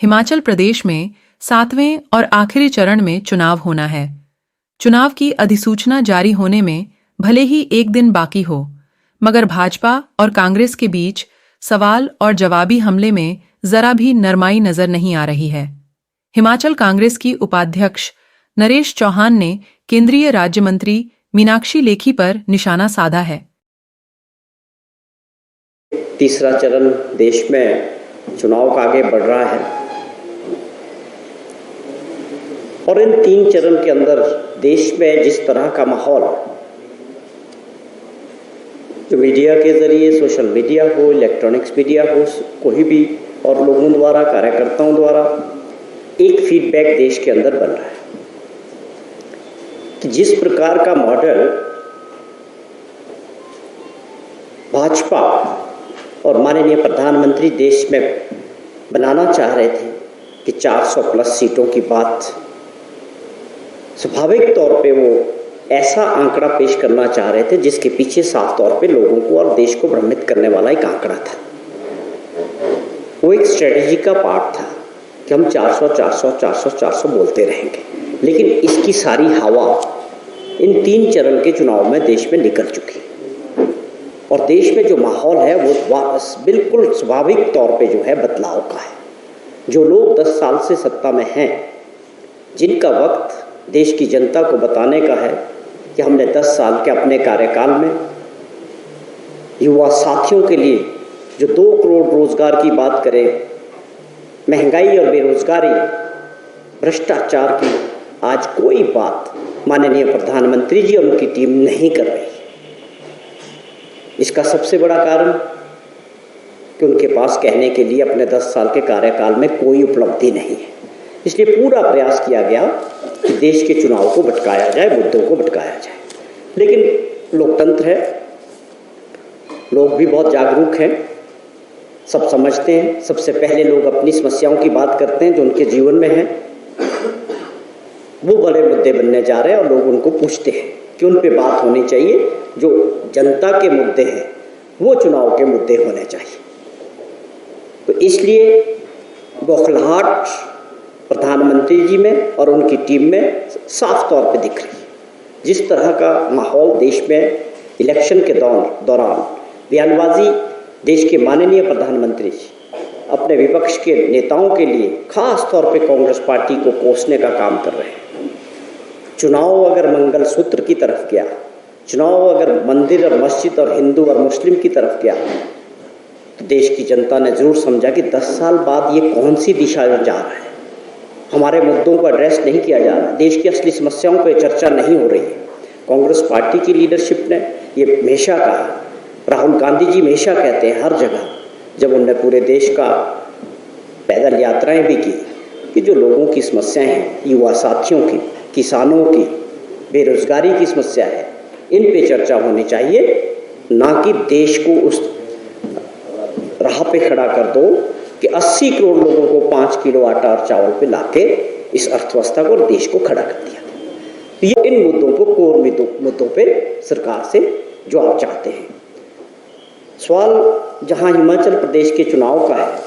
हिमाचल प्रदेश में 7वें और आखिरी चरण में चुनाव होना है। चुनाव की अधिसूचना जारी होने में भले ही एक दिन बाकी हो, मगर भाजपा और कांग्रेस के बीच सवाल और जवाबी हमले में जरा भी नरमाई नजर नहीं आ रही है। हिमाचल कांग्रेस की उपाध्यक्ष नरेश चौहान ने केंद्रीय राज्य मंत्री मीनाक्षी लेखी पर निशाना साधा है। तीसरा चरण देश में चुनाव का आगे बढ़ रहा है और इन 3 चरण के अंदर देश में जिस तरह का माहौल जो मीडिया के जरिए, सोशल मीडिया हो, इलेक्ट्रॉनिक्स मीडिया हो, कोई भी और लोगों द्वारा, कार्यकर्ताओं द्वारा एक फीडबैक देश के अंदर बन रहा है कि जिस प्रकार का मॉडल भाजपा और माननीय प्रधानमंत्री देश में बनाना चाह रहे थे कि 400 प्लस सीटों की बात, स्वाभाविक तौर पे वो ऐसा आंकड़ा पेश करना चाह रहे थे जिसके पीछे साफ तौर पे लोगों को और देश को भ्रमित करने वाला एक आंकड़ा था। वो एक स्ट्रेटेजी का पार्ट था कि हम 400 बोलते रहेंगे, लेकिन इसकी सारी हवा इन 3 चरण के चुनाव में देश में निकल चुकी है और देश में जो माहौल है वो बिल्कुल स्वाभाविक तौर पे जो है बदलाव का है। जो लोग 10 साल से सत्ता में हैं, जिनका वक्त देश की जनता को बताने का है कि हमने 10 साल के अपने कार्यकाल में युवा साथियों के लिए जो 2 करोड़ रोजगार की बात करें, महंगाई और बेरोजगारी, भ्रष्टाचार की आज कोई बात माननीय प्रधानमंत्री जी और उनकी टीम नहीं कर रही। इसका सबसे बड़ा कारण कि उनके पास कहने के लिए अपने 10 साल के कार्यकाल में कोई उपलब्धि नहीं है। इसलिए पूरा प्रयास किया गया कि देश के चुनाव को भटकाया जाए, मुद्दों को भटकाया जाए। लेकिन लोकतंत्र है, लोग भी बहुत जागरूक हैं, सब समझते हैं। सबसे पहले लोग अपनी समस्याओं की बात करते हैं जो उनके जीवन में है, वो बड़े मुद्दे बनने जा रहे हैं और लोग उनको पूछते हैं कि उन पे बात होनी चाहिए। जो जनता के मुद्दे हैं वो चुनाव के मुद्दे होने चाहिए। तो इसलिए बौखलाहट प्रधानमंत्री जी में और उनकी टीम में साफ तौर पे दिख रही है। जिस तरह का माहौल देश में इलेक्शन के दौरान बयानबाजी देश के माननीय प्रधानमंत्री जी अपने विपक्ष के नेताओं के लिए खास तौर पे कांग्रेस पार्टी को कोसने का काम कर रहे हैं। चुनाव अगर मंगलसूत्र की तरफ गया, चुनाव अगर मंदिर और मस्जिद और हिंदू और मुस्लिम की तरफ गया, तो देश की जनता ने जरूर समझा कि 10 साल बाद ये कौन सी दिशा में जा रहा है। हमारे मुद्दों को एड्रेस नहीं किया जा रहा, देश की असली समस्याओं पर चर्चा नहीं हो रही है। कांग्रेस पार्टी की लीडरशिप ने ये हमेशा कहा, राहुल गांधी जी हमेशा कहते हैं हर जगह, जब उन्होंने पूरे देश का पैदल यात्राएं भी की, कि जो लोगों की समस्याएं हैं, युवा साथियों की, किसानों की, बेरोजगारी की समस्या है, इन पे चर्चा होनी चाहिए, ना कि देश को उस राह पे खड़ा कर दो कि 80 करोड़ लोगों को 5 किलो आटा और चावल पे लाके इस अर्थव्यवस्था को और देश को खड़ा कर दिया। तो ये इन मुद्दों को, कोर मुद्दों पे सरकार से जवाब चाहते हैं। सवाल जहां हिमाचल प्रदेश के चुनाव का है,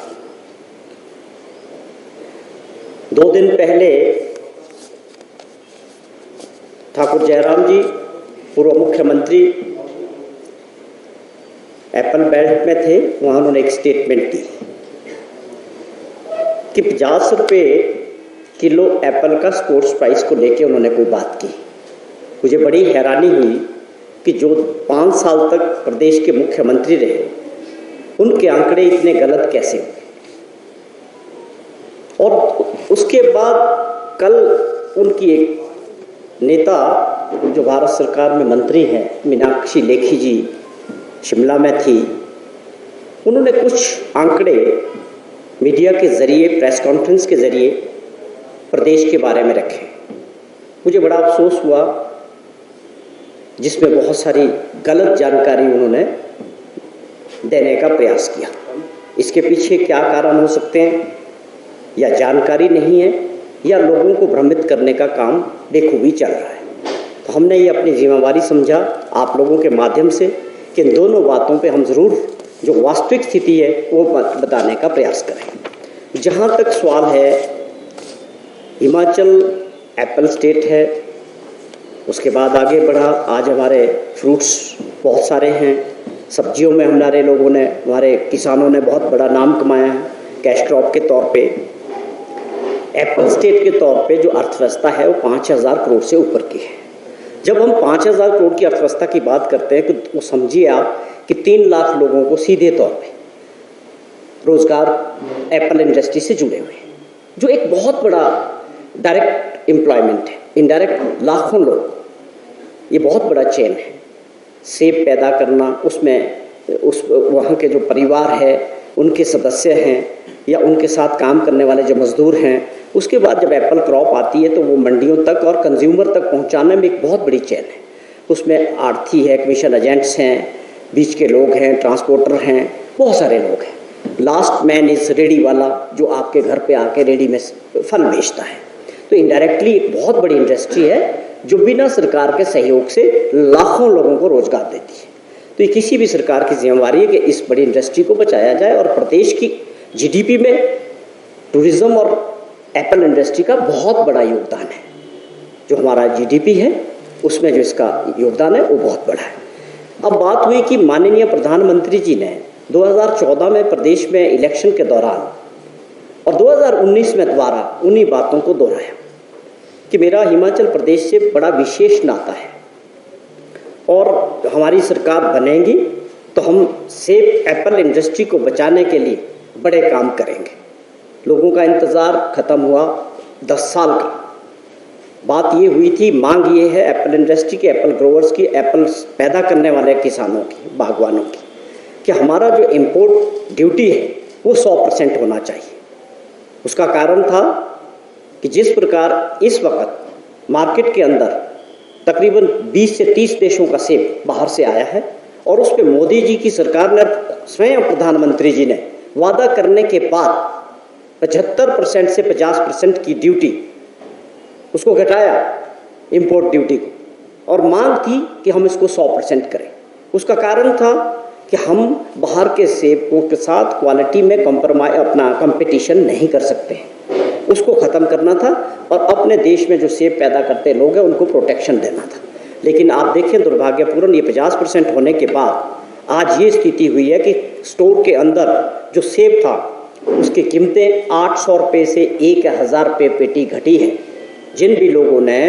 2 दिन पहले ठाकुर जयराम जी, पूर्व मुख्यमंत्री, एप्पल बेल्ट में थे। वहां उन्होंने एक स्टेटमेंट दी कि 50 रुपये किलो एप्पल का स्पोर्ट्स प्राइस को लेके उन्होंने कोई बात की। मुझे बड़ी हैरानी हुई कि जो 5 साल तक प्रदेश के मुख्यमंत्री रहे, उनके आंकड़े इतने गलत कैसे हुए। और उसके बाद कल उनकी एक नेता जो भारत सरकार में मंत्री हैं, मीनाक्षी लेखी जी, शिमला में थी। उन्होंने कुछ आंकड़े मीडिया के ज़रिए, प्रेस कॉन्फ्रेंस के ज़रिए प्रदेश के बारे में रखे। मुझे बड़ा अफसोस हुआ, जिसमें बहुत सारी गलत जानकारी उन्होंने देने का प्रयास किया। इसके पीछे क्या कारण हो सकते हैं, या जानकारी नहीं है, या लोगों को भ्रमित करने का काम बेखूबी चल रहा है। तो हमने ये अपनी जिम्मेवारी समझा आप लोगों के माध्यम से कि इन दोनों बातों पे हम ज़रूर जो वास्तविक स्थिति है वो बताने का प्रयास करें। जहाँ तक सवाल है, हिमाचल एप्पल स्टेट है, उसके बाद आगे बढ़ा, आज हमारे फ्रूट्स बहुत सारे हैं, सब्जियों में हमारे लोगों ने, हमारे किसानों ने बहुत बड़ा नाम कमाया है कैश क्रॉप के तौर पे। एप्पल स्टेट के तौर पे जो अर्थव्यवस्था है वो 5,000 करोड़ से ऊपर की है। जब हम 5,000 करोड़ की अर्थव्यवस्था की बात करते हैं तो समझिए आप कि 3 लाख लोगों को सीधे तौर पे रोजगार एप्पल इंडस्ट्री से जुड़े हुए हैं, जो एक बहुत बड़ा डायरेक्ट एम्प्लॉयमेंट है। इनडायरेक्ट लाखों लोग, ये बहुत बड़ा चेन है। सेब पैदा करना, उसमें उस वहाँ के जो परिवार है, उनके सदस्य हैं या उनके साथ काम करने वाले जो मजदूर हैं, उसके बाद जब एप्पल क्रॉप आती है तो वो मंडियों तक और कंज्यूमर तक पहुँचाने में एक बहुत बड़ी चेन है। उसमें आढ़ती है, कमीशन एजेंट्स हैं, बीच के लोग हैं, ट्रांसपोर्टर हैं, बहुत सारे लोग हैं। लास्ट मैन इज़ रेडी वाला, जो आपके घर पे आके रेडी में फल बेचता है। तो इनडायरेक्टली एक बहुत बड़ी इंडस्ट्री है जो बिना सरकार के सहयोग से लाखों लोगों को रोजगार देती है। तो ये किसी भी सरकार की जिम्मेदारी है कि इस बड़ी इंडस्ट्री को बचाया जाए, और प्रदेश की जीडीपी में टूरिज्म और एप्पल इंडस्ट्री का बहुत बड़ा योगदान है। जो हमारा जीडीपी है उसमें जो इसका योगदान है वो बहुत बड़ा है। अब बात हुई कि माननीय प्रधानमंत्री जी ने 2014 में प्रदेश में इलेक्शन के दौरान और 2019 में दोबारा उन्हीं बातों को दोहराया कि मेरा हिमाचल प्रदेश से बड़ा विशेष नाता है और हमारी सरकार बनेगी तो हम सेब एप्पल इंडस्ट्री को बचाने के लिए बड़े काम करेंगे। लोगों का इंतज़ार ख़त्म हुआ 10 साल का। बात ये हुई थी, मांग ये है एप्पल इंडस्ट्री की, एप्पल ग्रोवर्स की, एप्पल पैदा करने वाले किसानों की, बागवानों की, कि हमारा जो इम्पोर्ट ड्यूटी है वो 100% होना चाहिए। उसका कारण था कि जिस प्रकार इस वक्त मार्केट के अंदर तकरीबन 20 से 30 देशों का सेब बाहर से आया है और उस पर मोदी जी की सरकार ने, स्वयं प्रधानमंत्री जी ने वादा करने के बाद 75% से 50% की ड्यूटी उसको घटाया, इंपोर्ट ड्यूटी को, और मांग थी कि हम इसको 100% करें। उसका कारण था कि हम बाहर के सेबों के साथ क्वालिटी में अपना कंपटीशन नहीं कर सकते हैं, उसको ख़त्म करना था और अपने देश में जो सेब पैदा करते लोग हैं उनको प्रोटेक्शन देना था। लेकिन आप देखें दुर्भाग्यपूर्ण, ये 50% होने के बाद आज ये स्थिति हुई है कि स्टोर के अंदर जो सेब था उसकी कीमतें 800 रुपये से 1,000 रुपये पेटी घटी है। जिन भी लोगों ने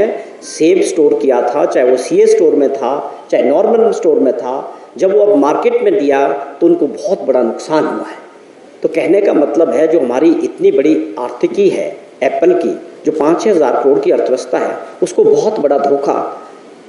सेब स्टोर किया था, चाहे वो सीए स्टोर में था, चाहे नॉर्मल स्टोर में था, जब वो अब मार्केट में दिया तो उनको बहुत बड़ा नुकसान हुआ है। तो कहने का मतलब है जो हमारी इतनी बड़ी आर्थिकी है एप्पल की, जो 5,000 करोड़ की अर्थव्यवस्था है, उसको बहुत बड़ा धोखा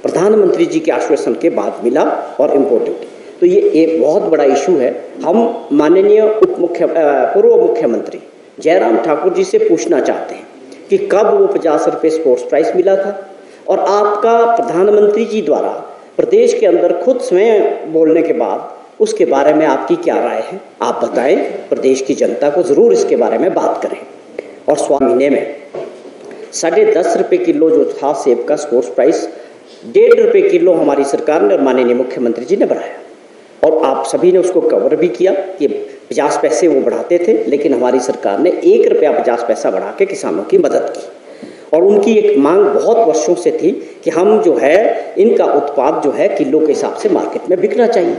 प्रधानमंत्री जी के आश्वासन के बाद मिला और इम्पोर्ट ड्यूटी। तो ये एक बहुत बड़ा इशू है। हम माननीय पूर्व मुख्यमंत्री जयराम ठाकुर जी से पूछना चाहते हैं कि कब वो 50 रुपये स्पोर्ट्स प्राइस मिला था, और आपका प्रधानमंत्री जी द्वारा प्रदेश के अंदर खुद स्वयं बोलने के बाद उसके बारे में आपकी क्या राय है, आप बताएं। प्रदेश की जनता को ज़रूर इसके बारे में बात करें। और महीने में 10.5 रुपये किलो जो था सेब का स्पोर्ट्स प्राइस, 1.5 रुपये किलो हमारी सरकार ने और माननीय मुख्यमंत्री जी ने बढ़ाया, और आप सभी ने उसको कवर भी किया कि 50 पैसे वो बढ़ाते थे, लेकिन हमारी सरकार ने 1 रुपया 50 पैसा बढ़ा के किसानों की मदद की। और उनकी एक मांग बहुत वर्षों से थी कि हम जो है इनका उत्पाद जो है किलो के हिसाब से मार्केट में बिकना चाहिए।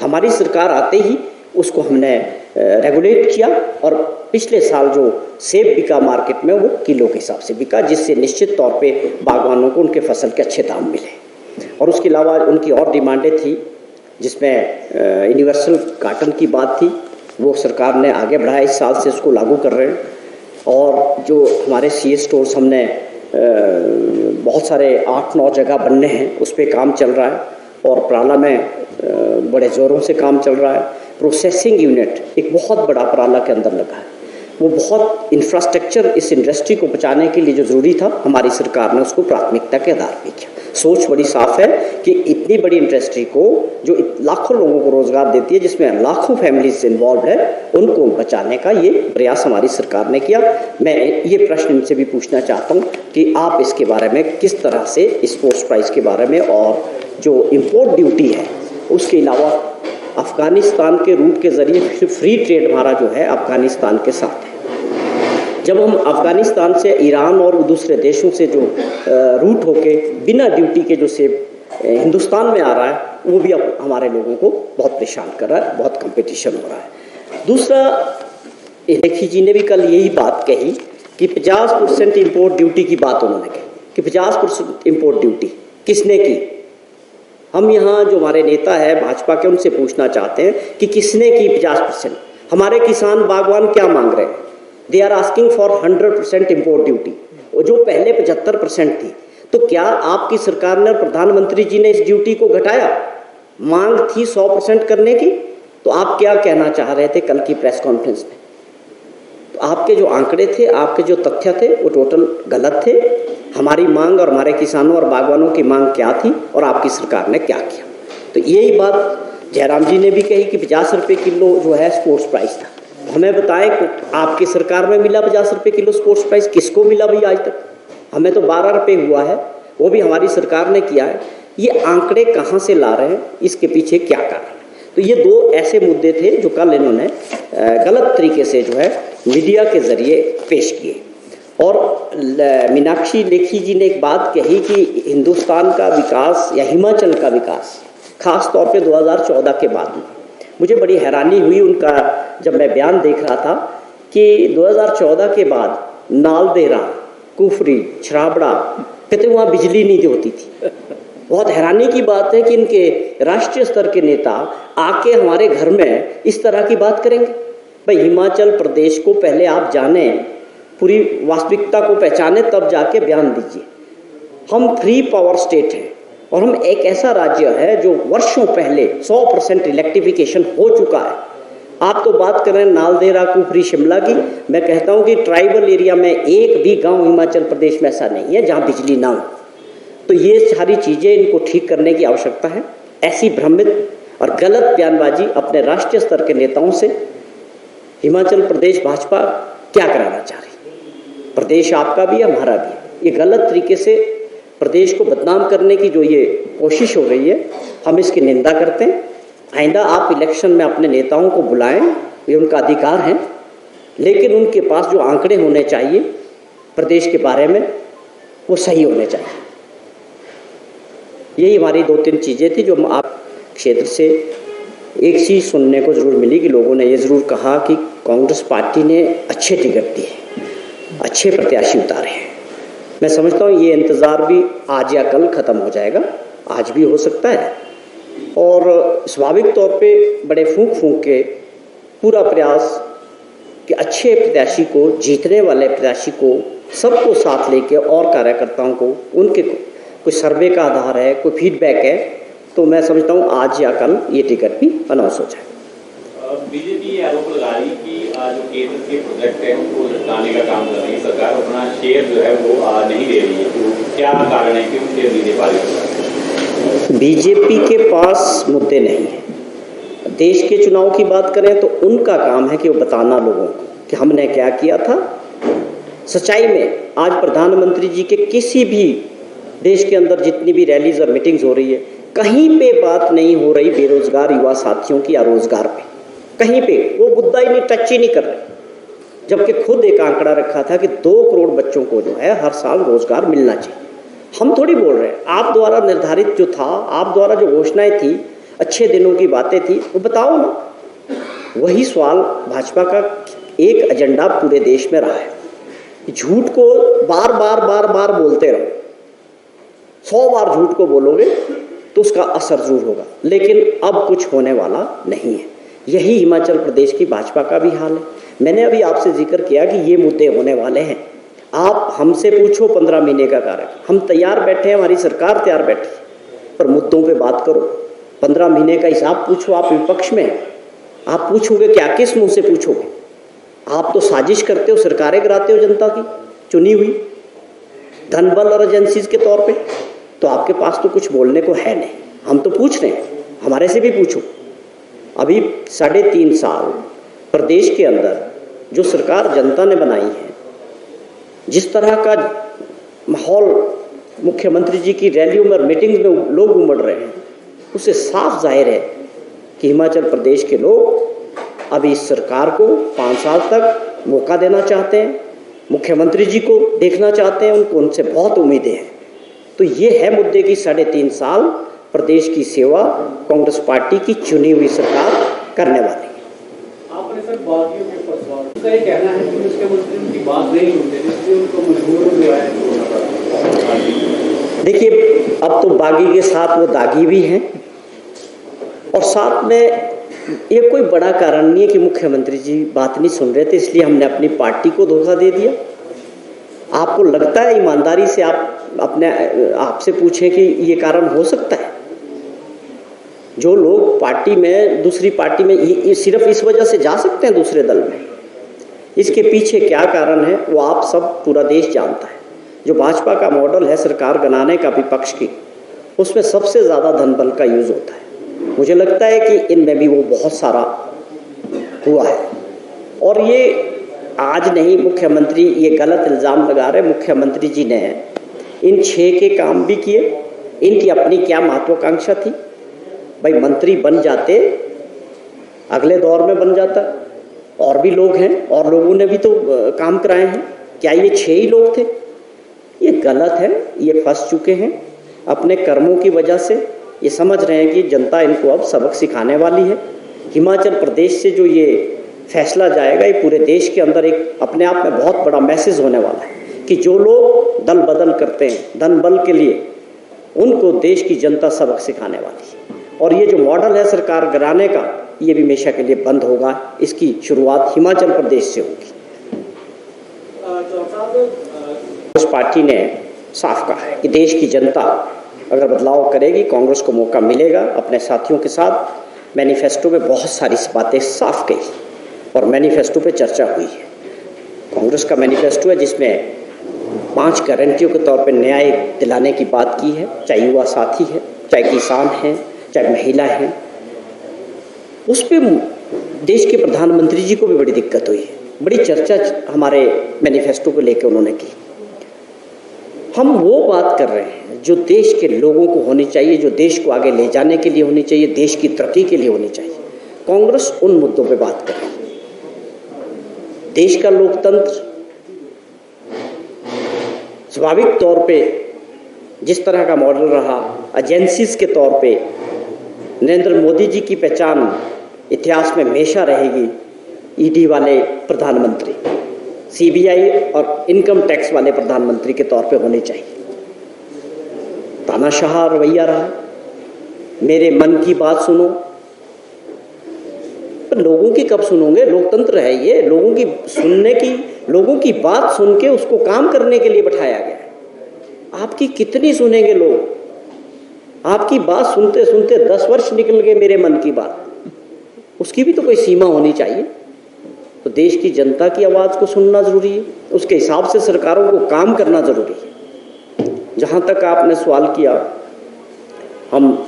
हमारी सरकार आते ही उसको हमने रेगुलेट किया और पिछले साल जो सेब बिका मार्केट में वो किलो के हिसाब से बिका, जिससे निश्चित तौर पे बागवानों को उनके फसल के अच्छे दाम मिले। और उसके अलावा उनकी और डिमांडें थी, जिसमें यूनिवर्सल कार्टन की बात थी, वो सरकार ने आगे बढ़ाया, इस साल से उसको लागू कर रहे हैं। और जो हमारे सीए स्टोर्स हमने बहुत सारे 8-9 जगह बनने हैं, उस पर काम चल रहा है, और प्राला में बड़े ज़ोरों से काम चल रहा है। प्रोसेसिंग यूनिट एक बहुत बड़ा प्राला के अंदर लगा है, वो बहुत इंफ्रास्ट्रक्चर इस इंडस्ट्री को बचाने के लिए जो ज़रूरी था, हमारी सरकार ने उसको प्राथमिकता के आधार पर किया। सोच बड़ी साफ है कि इतनी बड़ी इंडस्ट्री को जो लाखों लोगों को रोज़गार देती है, जिसमें लाखों फैमिलीज इन्वॉल्व है, उनको बचाने का ये प्रयास हमारी सरकार ने किया। मैं ये प्रश्न इनसे भी पूछना चाहता हूँ कि आप इसके बारे में किस तरह से स्पोर्ट्स प्राइस के बारे में और जो इम्पोर्ट ड्यूटी है, उसके अलावा अफ़गानिस्तान के रूट के ज़रिए फ्री ट्रेड हमारा जो है अफ़गानिस्तान के साथ है, जब हम अफगानिस्तान से, ईरान और दूसरे देशों से जो रूट होके बिना ड्यूटी के जो सेब हिंदुस्तान में आ रहा है, वो भी अब हमारे लोगों को बहुत परेशान कर रहा है, बहुत कंपटीशन हो रहा है। दूसरा, लेखी जी ने भी कल यही बात कही कि 50% इम्पोर्ट ड्यूटी की बात उन्होंने कही कि 50% इम्पोर्ट ड्यूटी किसने की। हम यहाँ जो हमारे नेता है भाजपा के, उनसे पूछना चाहते हैं कि किसने की 50%। हमारे किसान बागवान क्या मांग रहे हैं? They are asking for 100% import duty, जो पहले 75% थी। तो क्या आपकी सरकार ने, प्रधानमंत्री जी ने इस ड्यूटी को घटाया? मांग थी 100% करने की, तो आप क्या कहना चाह रहे थे कल की प्रेस कॉन्फ्रेंस में? तो आपके जो आंकड़े थे, आपके जो तथ्य थे, वो टोटल गलत थे। हमारी मांग और हमारे किसानों और बागवानों की मांग क्या थी और आपकी सरकार ने क्या किया? तो यही बात जयराम जी ने भी कही कि 50 रुपये किलो जो है स्पोर्ट्स प्राइस था। हमें बताएं, आपकी सरकार में मिला 50 रुपये किलो स्पोर्ट्स प्राइस? किसको मिला भाई आज तक? हमें तो 12 रुपये हुआ है, वो भी हमारी सरकार ने किया है। ये आंकड़े कहाँ से ला रहे हैं, इसके पीछे क्या कारण है? तो ये दो ऐसे मुद्दे थे जो कल इन्होंने गलत तरीके से जो है मीडिया के जरिए पेश किए। और मीनाक्षी लेखी जी ने एक बात कही कि हिंदुस्तान का विकास या हिमाचल का विकास खास तौर पे 2014 के बाद में, मुझे बड़ी हैरानी हुई उनका जब मैं बयान देख रहा था कि 2014 के बाद नालदेहरा, कुफरी, छराबड़ा, कहते वहाँ बिजली नहीं होती थी। बहुत हैरानी की बात है कि इनके राष्ट्रीय स्तर के नेता आके हमारे घर में इस तरह की बात करेंगे। भाई हिमाचल प्रदेश को पहले आप जाने, पूरी वास्तविकता को पहचाने, तब जाके बयान दीजिए। हम फ्री पावर स्टेट हैं और हम एक ऐसा राज्य है जो वर्षों पहले 100% इलेक्ट्रिफिकेशन हो चुका है। आप तो बात कर रहे हैं नालदेहरा, कुफरी, शिमला की। मैं कहता हूं कि ट्राइबल एरिया में एक भी गांव हिमाचल प्रदेश में ऐसा नहीं है जहां बिजली ना हो। तो ये सारी चीज़ें इनको ठीक करने की आवश्यकता है। ऐसी भ्रमित और गलत बयानबाजी अपने राष्ट्रीय स्तर के नेताओं से हिमाचल प्रदेश भाजपा क्या कराना चाह रही है? प्रदेश आपका भी है, हमारा भी है। ये गलत तरीके से प्रदेश को बदनाम करने की जो ये कोशिश हो रही है, हम इसकी निंदा करते हैं। आइंदा आप इलेक्शन में अपने नेताओं को बुलाएं, ये उनका अधिकार है, लेकिन उनके पास जो आंकड़े होने चाहिए प्रदेश के बारे में, वो सही होने चाहिए। यही हमारी 2-3 चीज़ें थी जो हम आप क्षेत्र से एक चीज़ सुनने को ज़रूर मिली कि लोगों ने ये ज़रूर कहा कि कांग्रेस पार्टी ने अच्छे टिकट दिए, अच्छे प्रत्याशी उतारे हैं। मैं समझता हूँ ये इंतज़ार भी आज या कल ख़त्म हो जाएगा, आज भी हो सकता है। और स्वाभाविक तौर पे बड़े फूंक के पूरा प्रयास कि अच्छे प्रत्याशी को, जीतने वाले प्रत्याशी को, सबको साथ लेके और कार्यकर्ताओं को, उनके कोई सर्वे का आधार है, कोई फीडबैक है, तो मैं समझता हूँ आज या कल ये टिकट भी अनाउंस हो जाए। बीजेपी आरोप लगा रही कि जो केंद्र के प्रोजेक्ट है उनको लटकाने का काम कर रही है सरकार, अपना शेयर जो है वो नहीं दे रही है। तो क्या कारण है कि वो शेयर नहीं दे पा रही? बीजेपी के पास मुद्दे नहीं है। देश के चुनाव की बात करें तो उनका काम है कि वो बताना लोगों को कि हमने क्या किया था। सच्चाई में आज प्रधानमंत्री जी के किसी भी देश के अंदर जितनी भी रैलीज और मीटिंग्स हो रही है, कहीं पे बात नहीं हो रही बेरोजगार युवा साथियों की या रोजगार पे। कहीं पे वो मुद्दा ही नहीं, टच ही नहीं कर रहे। जबकि खुद एक आंकड़ा रखा था कि 2 करोड़ बच्चों को जो है हर साल रोजगार मिलना चाहिए। हम थोड़ी बोल रहे हैं, आप द्वारा निर्धारित जो था, आप द्वारा जो घोषणाएं थी, अच्छे दिनों की बातें थी, वो बताओ ना। वही सवाल भाजपा का एक एजेंडा पूरे देश में रहा है। झूठ को बार बार बोलते रहो। 100 बार झूठ को बोलोगे तो उसका असर जरूर होगा, लेकिन अब कुछ होने वाला नहीं है। यही हिमाचल प्रदेश की भाजपा का भी हाल है। मैंने अभी आपसे जिक्र किया कि ये मुद्दे होने वाले हैं। आप हमसे पूछो 15 महीने का कार्यक्रम, हम तैयार बैठे हैं, हमारी सरकार तैयार बैठी है, पर मुद्दों पे बात करो। 15 महीने का हिसाब पूछो, आप विपक्ष में हैं, आप पूछोगे क्या? किस मुंह से पूछोगे? आप तो साजिश करते हो, सरकारें कराते हो जनता की चुनी हुई, धन बल और एजेंसीज के तौर पे। तो आपके पास तो कुछ बोलने को है नहीं। हम तो पूछ रहे हैं, हमारे से भी पूछो। अभी 3.5 साल प्रदेश के अंदर जो सरकार जनता ने बनाई है, जिस तरह का माहौल मुख्यमंत्री जी की रैलियों में, मीटिंग्स में लोग उमड़ रहे हैं, उससे साफ जाहिर है कि हिमाचल प्रदेश के लोग अभी इस सरकार को 5 साल तक मौका देना चाहते हैं। मुख्यमंत्री जी को देखना चाहते हैं, उनको उनसे बहुत उम्मीदें हैं। तो ये है मुद्दे की 3.5 साल प्रदेश की सेवा कांग्रेस पार्टी की चुनी हुई सरकार करने वाली है। आपने सर बागियों के प्रस्ताव का ये कहना है कि मुख्यमंत्री उनकी बात नहीं सुनते, इसलिए उनको मजबूर हो गया है। देखिए, अब तो बागी के साथ वो दागी भी हैं, और साथ में ये कोई बड़ा कारण नहीं है कि मुख्यमंत्री जी बात नहीं सुन रहे थे इसलिए हमने अपनी पार्टी को धोखा दे दिया। आपको लगता है, ईमानदारी से आप अपने आपसे पूछें कि ये कारण हो सकता है? जो लोग पार्टी में, दूसरी पार्टी में ये सिर्फ इस वजह से जा सकते हैं दूसरे दल में, इसके पीछे क्या कारण है वो आप सब, पूरा देश जानता है। जो भाजपा का मॉडल है सरकार बनाने का विपक्ष की, उसमें सबसे ज़्यादा धन बल का यूज़ होता है। मुझे लगता है कि इनमें भी वो बहुत सारा हुआ है। और ये आज नहीं, मुख्यमंत्री ये गलत इल्ज़ाम लगा रहे। मुख्यमंत्री जी ने इन 6 के काम भी किए। इनकी अपनी क्या महत्वाकांक्षा थी? भाई मंत्री बन जाते, अगले दौर में बन जाता, और भी लोग हैं और लोगों ने भी तो काम कराए हैं। क्या ये 6 ही लोग थे? ये गलत है। ये फंस चुके हैं अपने कर्मों की वजह से। ये समझ रहे हैं कि जनता इनको अब सबक सिखाने वाली है। हिमाचल प्रदेश से जो ये फैसला जाएगा, ये पूरे देश के अंदर एक अपने आप में बहुत बड़ा मैसेज होने वाला है कि जो लोग दल बदल करते हैं धन बल के लिए, उनको देश की जनता सबक सिखाने वाली है। और ये जो मॉडल है सरकार गिराने का, ये भी हमेशा के लिए बंद होगा। इसकी शुरुआत हिमाचल प्रदेश से होगी। कांग्रेस पार्टी ने साफ कहा है कि देश की जनता अगर बदलाव करेगी, कांग्रेस को मौका मिलेगा। अपने साथियों के साथ मैनिफेस्टो में बहुत सारी बातें साफ कही और मैनिफेस्टो पे चर्चा हुई है। कांग्रेस का मैनिफेस्टो है जिसमें 5 गारंटियों के तौर पे न्याय दिलाने की बात की है, चाहे युवा साथी है, चाहे किसान हैं, चाहे महिला हैं। उस पर देश के प्रधानमंत्री जी को भी बड़ी दिक्कत हुई है। बड़ी चर्चा हमारे मैनिफेस्टो को लेकर उन्होंने की। हम वो बात कर रहे हैं जो देश के लोगों को होनी चाहिए, जो देश को आगे ले जाने के लिए होनी चाहिए, देश की तरक्की के लिए होनी चाहिए। कांग्रेस उन मुद्दों पे बात कर रही है। देश का लोकतंत्र स्वाभाविक तौर पे जिस तरह का मॉडल रहा, एजेंसीज के तौर पे नरेंद्र मोदी जी की पहचान इतिहास में हमेशा रहेगी। ईडी वाले प्रधानमंत्री, सीबीआई और इनकम टैक्स वाले प्रधानमंत्री के तौर पे होने चाहिए। तानाशाह रवैया रहा, मेरे मन की बात सुनो, पर लोगों की कब सुनोगे? लोकतंत्र है ये, लोगों की सुनने की, लोगों की बात सुन के उसको काम करने के लिए बैठाया गया है। आपकी कितनी सुनेंगे लोग? आपकी बात सुनते सुनते 10 वर्ष निकल गए मेरे मन की बात, उसकी भी तो कोई सीमा होनी चाहिए। तो देश की जनता की आवाज़ को सुनना ज़रूरी है, उसके हिसाब से सरकारों को काम करना ज़रूरी है। जहाँ तक आपने सवाल किया, हम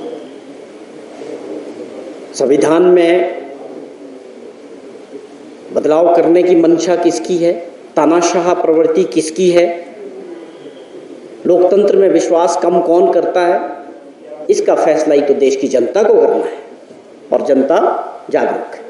संविधान में बदलाव करने की मंशा किसकी है, तानाशाह प्रवृत्ति किसकी है, लोकतंत्र में विश्वास कम कौन करता है, इसका फैसला ही तो देश की जनता को करना है। और जनता जागरूक है।